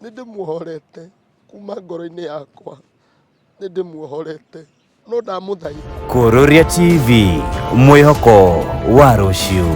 Nindimuhorete kuma ngoro-ini yakwa, nindimuhorete no ndamuthaitha. Kururia TV, mwihoko wa ruciu.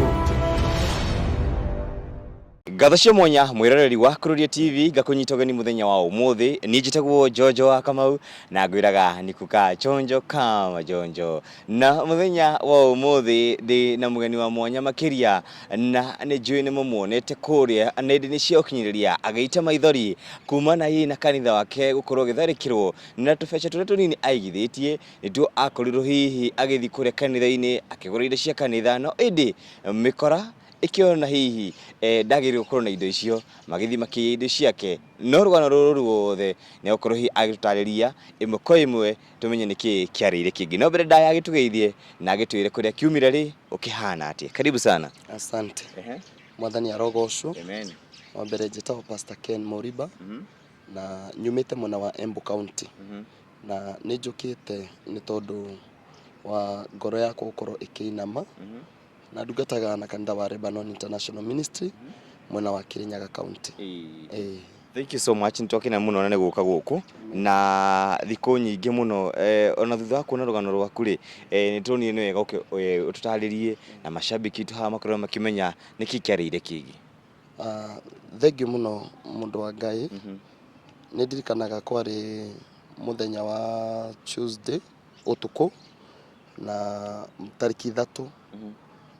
Gatho cia mwanya mwiroreri wa Kururia TV ngakunyita ugeni muthenya wa umuthi ni njitagwo Jojo wa Kamau na ngwiraga nikuka chonjo kama jonjo na muthenya wa umuthi ndi na mugeni wa mwanya makiria na ni njui ni mumuonete kuria nende-ini cia ukinyiriria agaita maithori kumana hii na kanitha wake gukorwo githarikirwo na tubeca turia tunini aigithitie nituo akorirwo hihi agithi kuria kanitha-ini akigura indo cia kanitha no indi mikora ikiona hihi ndagirwo gukorwo na indo icio magithi makiya indo ciake no rugano ruru ruothe ni gukorwo hihi agitutariria imwe kwa imwe tumenye niki kiarire kingi no mbere ndaya agitugeithie na agitwire kuria kiumire ri ukihana atia. Karibu sana. Asante. Mwathani arogocwo. Amen. Wa mbere njitagwo Pastor Ken Moriba na nyumite mwena wa Embu County na ni njukite ni tondu wa ngoro yakwa gukorwo ikiinama na ndungataga na kanitha wa Lebanon International Ministry mwena wa Kirinyaga County. Thank you so much ntwakina muno na guka guku na thiko nyingi muno ona thutha wa kuona rugano rwaku ri nituroni ni wega ututaririe na mashabiki tu ha makorwo makimenya niki kiarire kingi. Thank you muno mundu wa Ngai. Ni ndirikanaga kwari muthenya wa Tuesday utuku na tariki 3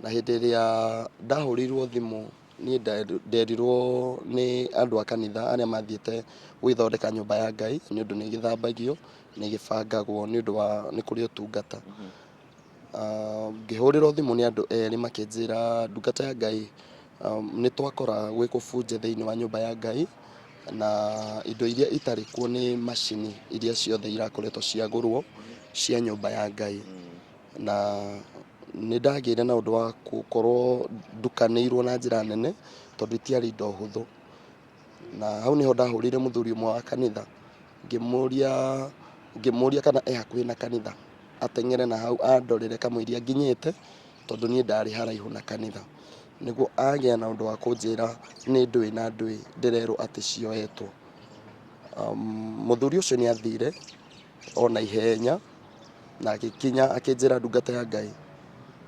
na hindi iria ndahurirwo thimu ni nderirwo ni andu a kanitha aria mathiete gwithondeka nyumba ya Ngai ni undu ni githambagio ni gibangagwo ni undu wa ni kuri utungata. Ngihurirwo thimu ni andu eri makinjira ndungata ya Ngai ni twakora gwi kubunje thiini wa nyumba ya Ngai na indo iria itari kuo ni macini iria ciothe irakoretwo ciagurwo cia nyumba ya Ngai na ni ndagire na undu wa gukorwo ndukanirwo na njira nene tondu itiari indo huthu na hau niho ndahurire muthuri umwe wa kanitha ngimuria kana hakuhi na kanitha ateng'ere na hau andorere kamwiria nginyite tondu ni ndari haraihu na kanitha niguo agia na undu wa kunjira ni ndui na ndui ndirerwo ati cioetwo. Muthuri ucio ni athire ona ihenya na agikinya akinjira ndungata ya Ngai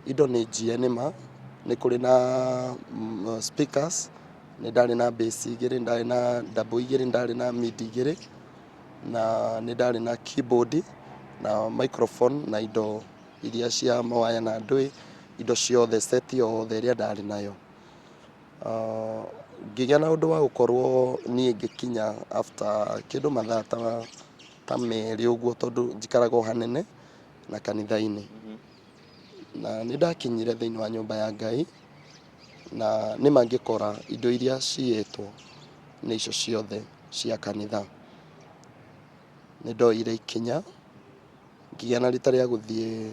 indo ni njie nima ni kuri na speakers ni ndari na bass igiri ndari na double igiri ndari na mid igiri na ni ndari na keyboard na microphone na indo iria cia mawaya na ndui indo ciothe set yothe iria ndari nayo. Ngigia na undu wa gukorwo ni ngikinya after kindu mathaa ta meri uguo tondu njikaraga hanene na kanitha-ini na ni ndakinyire thiini wa nyumba ya Ngai na ni mangikora indo iria cietwo ni icio ciothe cia kanitha. Ni ndoire ikinya ngigia na rita ria guthie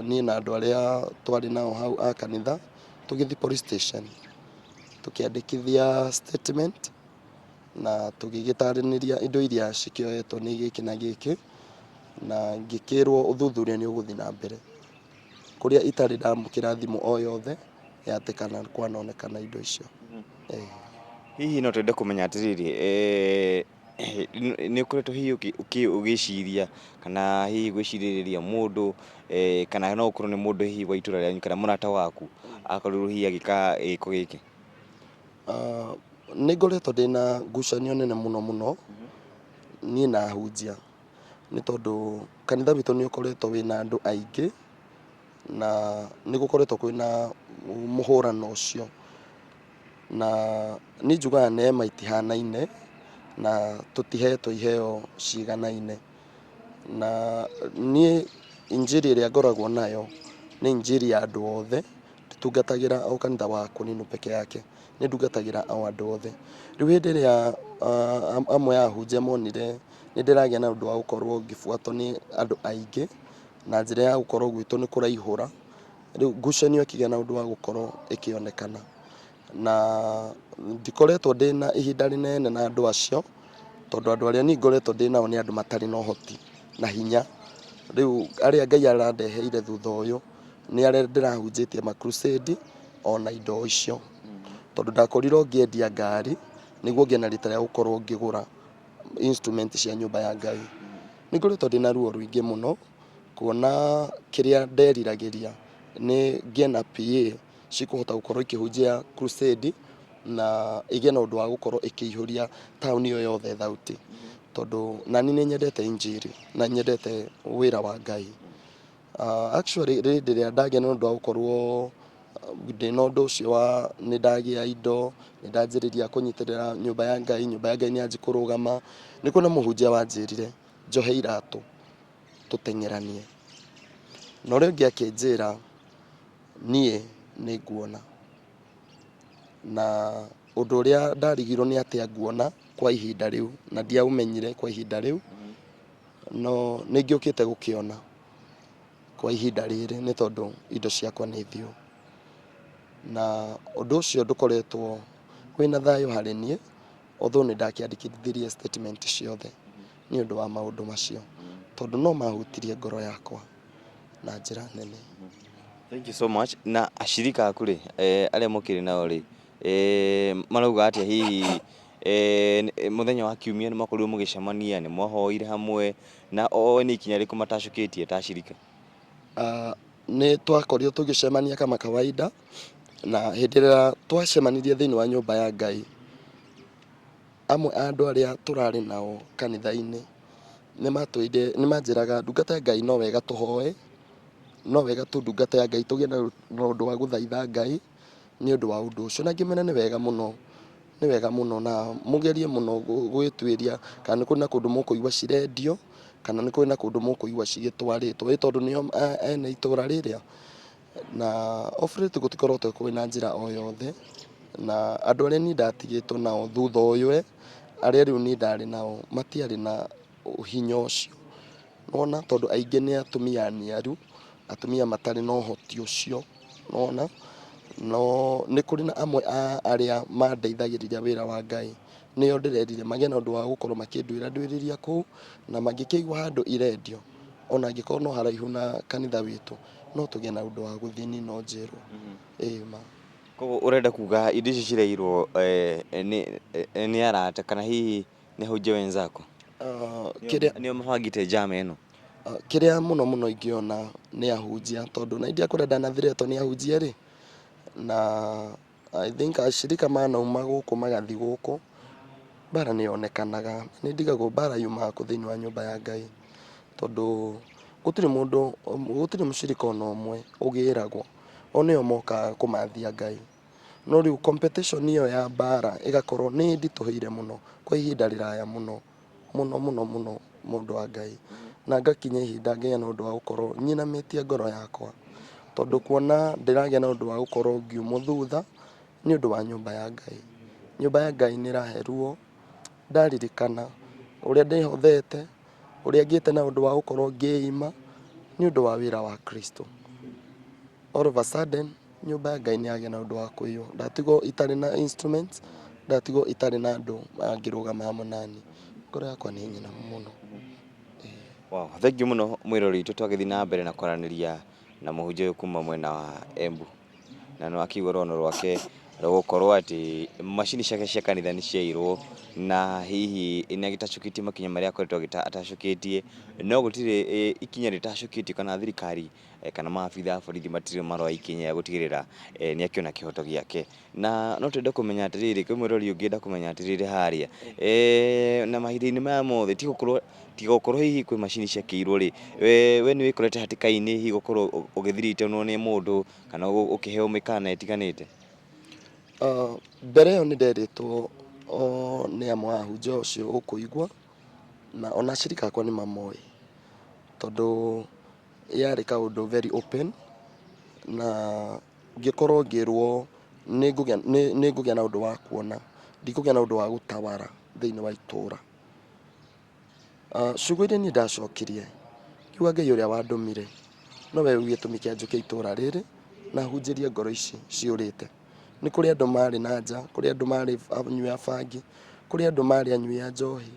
ni na andu aria twari nao hau a kanitha tugithi police station tukiandikithia statement na tugigitaraniria indo iria cikioetwo ni giki na giki na ngikirwo uthuthuria ni uguthi na mbere kuria itari ndamukira thimu o yothe yatikana kwanonekana indo icio. Hihi no twende kumenya atiriri ni ukuretwo hihi ugiciria kana hihi gwiciririria mundu kana no ukorwo ni mundu hihi wa itura ryanyu kana murata waku akorirwo hihi agika giko giki? Ni ngoretwo ndina ngucanio nene muno ni na hunjia ni tondu kanitha witu ni ukoretwo wina andu aingi na ni gukoretwo kwina muhurano ucio na ni njugaga neema itihanaine na tutihetwo iheo ciganaine na ni injiri iria ngoragwo nayo ni injiri ya andu othe nditungatagira o kanitha wa kuninu peke yake ni ndungatagira o andu othe. Riu hindi iria amwe ahunjia monire ni ndiragia na undu wa gukorwo ngibuatwo ni andu aingi na njira ya gukorwo gwitu ni kuraihura riu ngucanio ikigia na undu wa gukorwo ikionekana na ndikoretwo ndina ihinda rinene na andu acio tondu andu aria ni ngoretwo ndinao ni andu matari na uhoti na hinya. Riu aria Ngai arandeheire thutha uyu ni aria ndirahunjitie ma crusade ona indo icio tondu ndakorirwo ngiendia ngari niguo ngĩe na rita rĩa gũkorwo ngĩgũra instrument cia nyũmba ya Ngai. Nĩngoretwo ndĩ na ruo rũingĩ mũno kuona kĩrĩa nderiragĩria nĩ ngĩe na PA cikũhota gũkorwo ikĩhunjia crusade na igĩe na ũndũ wa gũkorwo ikĩihũria taũni ĩyo yothe thauti, tondũ nani nĩ nyendete injiri na nyendete wĩra wa Ngai. Actually hĩndĩ ĩrĩa ndagĩa na ũndũ wa gũkorwo ndĩna ũndũ ũcio wa nĩ ndagĩa indo, nĩ ndanjĩrĩria kũnyitĩrĩra nyũmba ya Ngai, nyũmba ya Ngai nĩ yanjia kũrũgama, nĩ kuona mũhunjia wanjĩrire njohe iratũ tũteng'eranie. Na ũrĩa ũngĩ akĩnjĩra niĩ nĩ nguona, na ũndũ ũrĩa ndarigirwo nĩ atĩ nguona kwa ihinda rĩu na ndiaũmenyire kwa ihinda rĩu, no nĩ ngĩũkĩte gũkĩona kwa ihinda rĩrĩ nĩ tondũ indo ciakwa nĩ thiũ. Na ũndũ ũcio ndũkoretwo wĩna thayũ harĩ niĩ, although nĩ ndakĩandĩkithirie statement ciothe nĩ ũndũ wa maũndũ macio, tondũ no mahutirie ngoro yakwa na njĩra nene. Thank you so much. Na ashirika aku rĩ, arĩa mũkĩrĩ nao rĩ, marauga atĩa hihi mũthenya wa kiumia nĩ mwakorirwo mũgĩcemania, nĩ mwahoire hamwe, na nĩ ikinya rĩkũ matacũkĩtie ta ashirika? Nĩ twakorirwo tũgĩcemania kama kawaida, na hĩndĩ ĩrĩa twacemanirie thĩinĩ wa nyũmba ya Ngai, amwe a andũ arĩa tũrarĩ nao kanitha-inĩ nĩ manjĩraga ndungata ya Ngai no wega tũhoe, no wega ndungata ya Ngai tũgĩe na ũndũ wa gũthaitha Ngai nĩ ũndũ wa ũndũ ũcio. Na ngĩmera nĩ wega mũno na mũgerie mũno gwĩtuĩria kana nĩ kũrĩ na kũndũ mũkũigua cirendio kana nĩ kũrĩ na kũndũ mũkũigua cigĩtwarĩtwo, tondũ nĩo ene itũũra rĩrĩa. Na obviously gũtikoretwo kũrĩ na njĩra o yothe, na andũ arĩa niĩ ndatigĩtwo nao thutha ũyũ arĩa rĩu niĩ ndarĩ nao matiarĩ na hinya ũcio, nĩwona, tondũ aingĩ nĩ atumia aniaru, atumia matarĩ na ũhoti ũcio, nĩwona. No nĩ kũrĩ na amwe a arĩa mandeithagĩrĩria wĩra wa Ngai, nĩo ndĩrerire magĩe na ũndũ wa gũkorwo makĩnduĩra nduĩrĩria kũu, na mangĩkĩigua handũ irendio ona angĩkorwo no haraihu na kanitha witũ, no tũgĩe na ũndũ wa gũthiĩ niĩ no njĩrwo. Ma Koguo ũrenda kuga indo ici cireirwo nĩ arata kana hihi nĩ ahunjia wenzako? Nĩo mabangĩte njama ĩno? Kĩrĩa mũno ingĩona nĩ ahunjia, tondũ na ndiakũrĩa ndanathirĩtwo nĩ ahunjia rĩ, na I think ashirika manauma gũkũ magathiĩ gũkũ, mbara nĩ yonekanaga. Nĩ ndigagwo mbara yumaga kũ thĩinĩ wa nyũmba ya Ngai, tondũ gũtirĩ mũcirika ona ũmwe ũgĩragwo, o nĩo mokaga kũmathia Ngai. No rĩu competition ĩyo ya mbara ĩgakorwo nĩ nditũhĩire mũno kwa ihinda rĩraya mũno mũndũ wa Ngai, na ngakinya ihinda ngĩgĩa na ũndũ wa gũkorwo nyinamĩtie ngoro yakwa, tondũ kuona ndĩragĩa na ũndũ wa gũkorwo ngiumwo thutha nĩ ũndũ wa nyũmba ya Ngai. Nyũmba ya Ngai nĩ ĩrahe ruo, ndaririkana ũrĩa ndĩhothete, ũrĩa ngĩte na ũndũ wa gũkorwo ngĩima nĩ ũndũ wa wĩra wa Kristo. All of a sudden nyũmba ya Ngai nĩ yagĩa na ũndũ wa kũiywo, ndatigwo itarĩ na instruments, ndatigwo itarĩ na andũ mangĩrũgama hamwe nani. Ngoro yakwa nĩ nyina mũno. Wow, thank you mũno mwĩrori witũ, twagĩthiĩ na mbere na kwaranĩria na mũhunjia ũyũ kuma mwena wa Embu, na nĩ wakĩigua rũgano rwake rũgũkorwo atĩ macini ciake cia kanitha nĩ ciairwo, na hihi nĩ agĩtacũkĩtie makinya marĩa akoretwo atacũkĩtie, no gũtirĩ ikinya rĩtacũkĩtio kana thirikari kana maabitha a borithi matirĩ maroya ikinya rĩa gũtigĩrĩra nĩ akĩona kĩhoto gĩake. Na no twende kũmenya atĩrĩrĩ, kwĩ mwĩrori ũngĩenda kũmenya atĩrĩrĩ harĩa, na mahinda-inĩ maya mothe tiga gũkorwo hihi kwĩ macini ciakĩirwo rĩ, we nĩ wĩkorete hatĩka-inĩ hihi gũkorwo ũgĩthiritanwo nĩ mũndũ kana ũkĩheo mĩkana ĩtiganĩte? Mbere ĩyo nĩ nderĩtwo nĩ amwe a ahunjia ũcio ũkũigua, na ona ashirika akwa nĩ mamoĩ, tondũ yarĩ kaũndũ very open, na ngĩkorwo ngĩrwo nĩ ngũgĩa na ũndũ wa kuona, ndikũgĩa na ũndũ wa gũtawara thĩinĩ wa itũũra. Ciugo iria niĩ ndacokirie kiuga Ngai ũrĩa wandũmire nowe gĩtũmi kĩa njũke itũũra rĩrĩ na hunjĩrie ngoro ici ciũrĩte. Nĩ kũrĩ andũ marĩ na nja, kũrĩ andũ marĩ anyui a bangi, kũrĩ andũ marĩ anyui a njohi,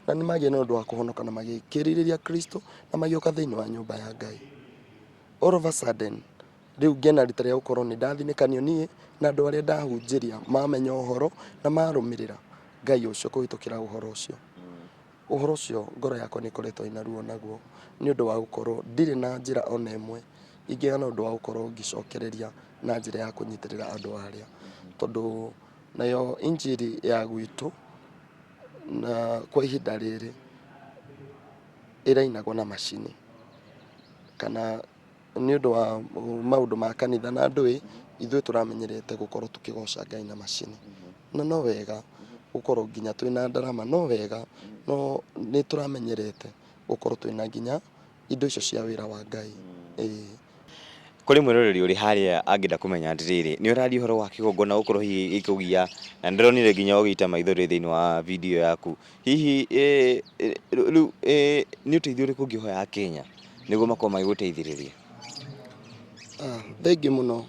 na nĩ magĩe na ũndũ wa kũhonoka na magĩkĩrĩrĩria Kristo na magĩũka thĩinĩ wa nyũmba ya Ngai. All of a sudden rĩu ngĩe na rita rĩa gũkorwo nĩ ndathinĩkanio niĩ na andũ arĩa ndahunjĩria mamenya ũhoro na marũmĩrĩra, Ngai ucio kuhitukira uhoro ucio. Uhoro ucio ngoro yakwa ni koretwo ina ruo naguo ni undu wa gukorwo ndire na njira ona imwe ingiga na undu wa gukorwo ngicokereria na njira ya kunyitirira andu aria, tondu nayo injiri ya gwitu na kwa ihinda riri irainagwo na macini kana ni undu wa maundu ma kanitha na ndui ithuĩ turamenyerete gukorwo tukigoca Ngai na macini, na no wega gukorwo nginya twina ndarama, no wega no ni turamenyerete gukorwo twina nginya indo icio cia wira wa Ngai. Kuri mwiroreri uri haria angenda kumenya atiriri ni urari uhoro wa kigongona ukorwo hihi ikugia na ndironire nginya ugita maithori thiini wa video yaku, hihi riu ni uteithio uriku ngihoya Kenya niguo makorwo magiguteithiriria? Thengiũ muno.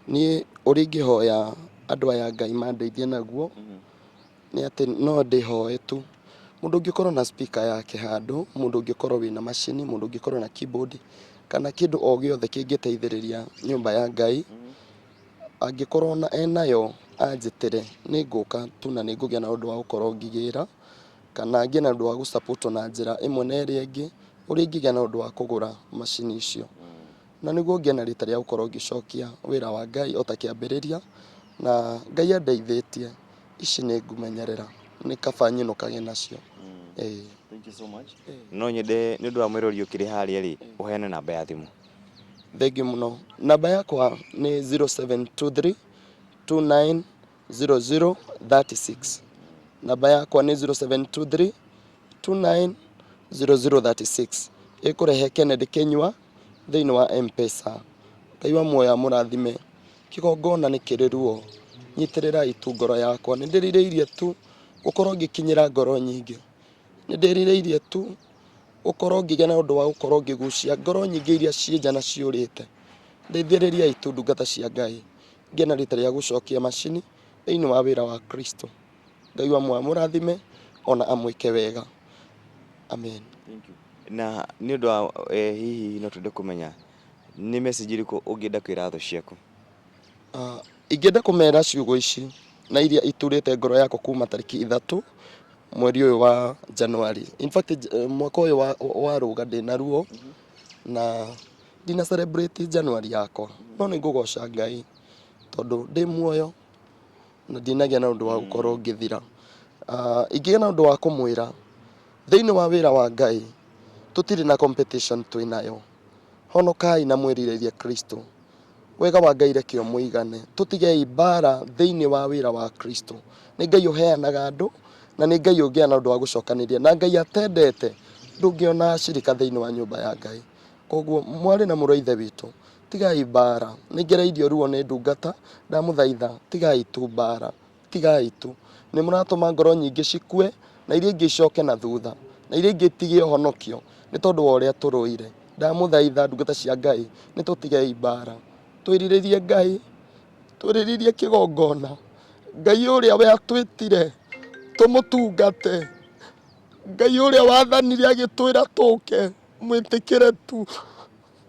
Niĩ ũrĩa ingĩhoya andũ aya Ngai mandeithie naguo nĩ atĩ no ndĩhoe tu. Mũndũ ũngĩkorwo na speaker yake handũ, mũndũ ũngĩkorwo wĩna macini, mũndũ ũngĩkorwo na keyboard kana kĩndũ o gĩothe kĩngĩteithĩrĩria nyũmba ya Ngai, angĩkorwo enayo anjĩtĩre nĩ ngũka tu na nĩ ngũgĩa na ũndũ wa gũkorwo ngĩgĩra kana ngĩe na ũndũ wa gũsupport na njĩra ĩmwe na ĩrĩa ĩngĩ ũrĩa ingĩgĩa na ũndũ wa kũgũra macini icio, na nĩguo ngĩe na rita rĩa gũkorwo ngĩcokia wĩra wa Ngai o ta kĩambĩrĩria, na Ngai andeithĩtie ici nĩ ngumenyerera, nĩ kaba nyinũkage nacio. Thank you so much. No nyende nĩ ũndũ wa mwĩrori ũkĩrĩ haria rĩ uheane namba ya thimũ. Thengiũ muno. Namba yakwa nĩ 0723 290036. Namba yakwa nĩ 0723 290036. Ĩkũrehe Kennedy Kenyua thĩinĩ wa M-Pesa. Ngai wa muoyo amũrathime. Kĩgongona nĩ kĩrĩ ruo. Nyitĩrĩrai tu ngoro yakwa. Nĩ ndĩrirĩirie tu gũkorwo ngĩkinyĩra ngoro nyingĩ. Nĩ ndĩrirĩirie tu gũkorwo ngĩgĩa na ũndũ wa gũkorwo ngĩgucia ngoro nyingĩ iria ciĩ nja na ciũrĩte. Ndeithĩrĩriai tu ndungata cia Ngai ngĩe na rita rĩa gũcokia macini thĩinĩ wa wĩra wa Kristo. Ngai wa muoyo amũrathime ona amwĩke wega. Amen. Thank you. Na nĩ ũndũ wa hihi no twende kũmenya nĩ message ĩrĩkũ ũngĩenda kwĩra thũ ciaku? Ingĩenda kũmera ciugo ici na iria iturĩte ngoro yakwa kuma tarĩki 3 mweri ũyũ wa January. In fact mwaka ũyũ warũga ndĩna ruo na ndina celebrate January yakwa, no nĩ ngũgoca Ngai tondũ ndĩ muoyo na ndinagĩa na ũndũ wa gũkorwo ngĩthira. Ingĩgĩa na ũndũ wa kũmwĩra thĩinĩ wa wĩra wa Ngai tũtirĩ na competition twĩnayo. Honokai na mwĩrirĩrie Kristo. Wega wa Ngai reke mũigane. Tũtigei mbara thĩinĩ wa wĩra wa Kristo. Nĩ Ngai ũheanaga andũ na nĩ Ngai ũngĩana na ũndũ wa gũcokanĩria, na Ngai atendete ndũngĩona acirika thĩinĩ wa nyũmba ya Ngai. Koguo mwarĩ na mũrũ Ithe witũ, tigai mbara. Nĩ ngereirio ruo nĩ ndungata, ndamũthaitha tigai tu mbara, tigai tu. Nĩ mũratũma ngoro nyingĩ cikue na iria ingĩ icoke na thutha, na iria ingĩ itige ũhonokio nĩ tondũ wa ũrĩa tũrũire. Ndamũthaitha ndungata cia Ngai nĩ tũtigei mbara, twĩrirĩrie Ngai, twĩrirĩrie kĩgongona. Ngai ũrĩa we atwĩtire tũmũtungate, Ngai ũrĩa wathanire agĩtwĩra tũke mwĩtĩkĩre tu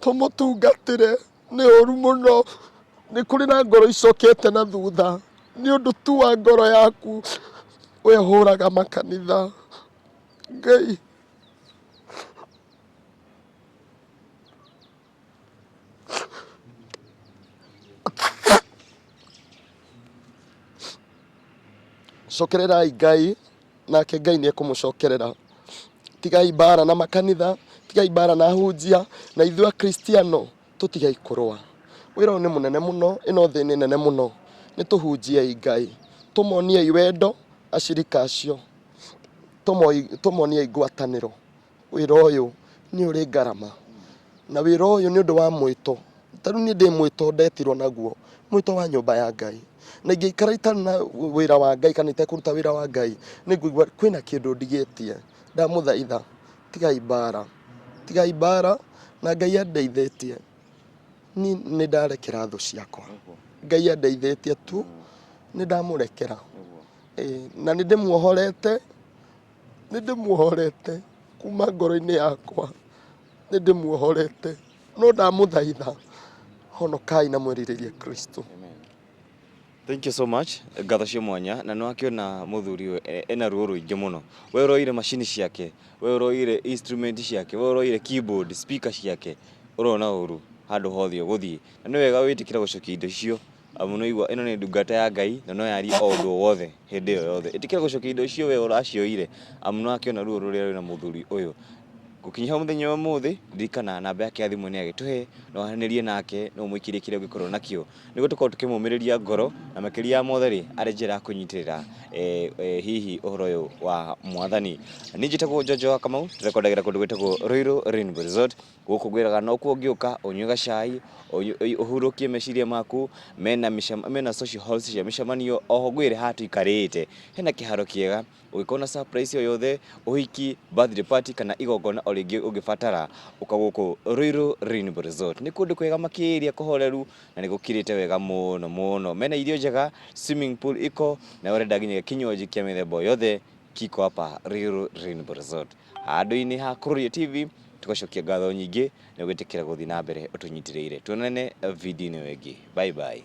tũmũtungatĩre. Nĩ ũru mũno, nĩ kũrĩ na ngoro icokete na thutha nĩ ũndũ tu wa ngoro yaku we hũraga makanitha. Ngai cokererai Ngai nake Ngai nĩ ekũmũcokerera. Tigai mbara na makanitha, tigai mbara na hunjia, na ithuĩ Akristiano tũtigai kũrũa. Wĩra ũyũ nĩ mũnene mũno, ĩno thĩ nĩ nene mũno. Nĩ tũhunjiei Ngai, tũmoniei wendo acirika acio, tũmoniei ngwatanĩro. Wĩra ũyũ nĩ ũrĩ ngarama na wĩra ũyũ nĩ ũndũ wa mwĩto. Ta rĩu niĩ ndĩ mwĩto ndetirwo naguo, mwĩto wa nyũmba ya Ngai, na ingĩikara itarĩ na wĩra wa Ngai kana itekũruta wĩra wa Ngai nĩ ngũigua kwĩna kĩndũ ndigĩtie. Ndamũthaitha tigai mbara, tigai mbara, na Ngai andeithĩtie nĩ ndarekera thũ ciakwa. Ngai andeithĩtie tu nĩ ndamũrekera, na nĩ ndĩmuohorete kuma ngoro-inĩ yakwa, nĩ ndĩmuohorete, no ndamũthaitha honokai na mwĩrirĩrie Kristo. Thank you so much. Ngatho cia mwanya na no akiona muthuri we ena ruo ruingi muno. We uroire machine ciake, we uroire instrument ciake, we uroire keyboard, speaker ciake. Urona uru handu hothe guthii. Na ni wega witikira gucokia indo icio. Amu no igua ino ni ndungata ya Ngai na no yari o undu wothe hindi yo yothe. Itikira gucokia indo icio we uracioire. Amu no akiona ruo ruria rwina muthuri uyu. Gukinya muthenya wa muthi ririkana namba yake ya thimu ni agituhe no haniririe nake no mwikirie kire ugikorwo nakio niguo tukorwo tukimumiriria ngoro na makiria mothe ri ari njira kunyitirira hihi uhoro uyu wa mwathani ni njitagwo Jojo Kamau turekordagira kundu gwitagwo Ruiru Rainbow Resort guku gwiraga no kuo ngiuka unyuga cai uhurukie meciria maku mena social halls cia micemanio oho gwire hatu ikarite hena kiharo kiega ugikona surprise yo yothe uhiki birthday party kana igongona o ringi ungibatara ukaguku Ruiru Rainbow Resort ni kundu kwega makiria kuhoreru na nigukirite wega muno mena irio njega swimming pool iko na urenda nginya kinywaji kia mithemba yothe kiko hapa Ruiru Rainbow Resort handu-ini ha Kuria TV tugacokia ngatho nyingi na gwitikira guthi na mbere utunyitiriire tuonane video-ini wengi bye bye.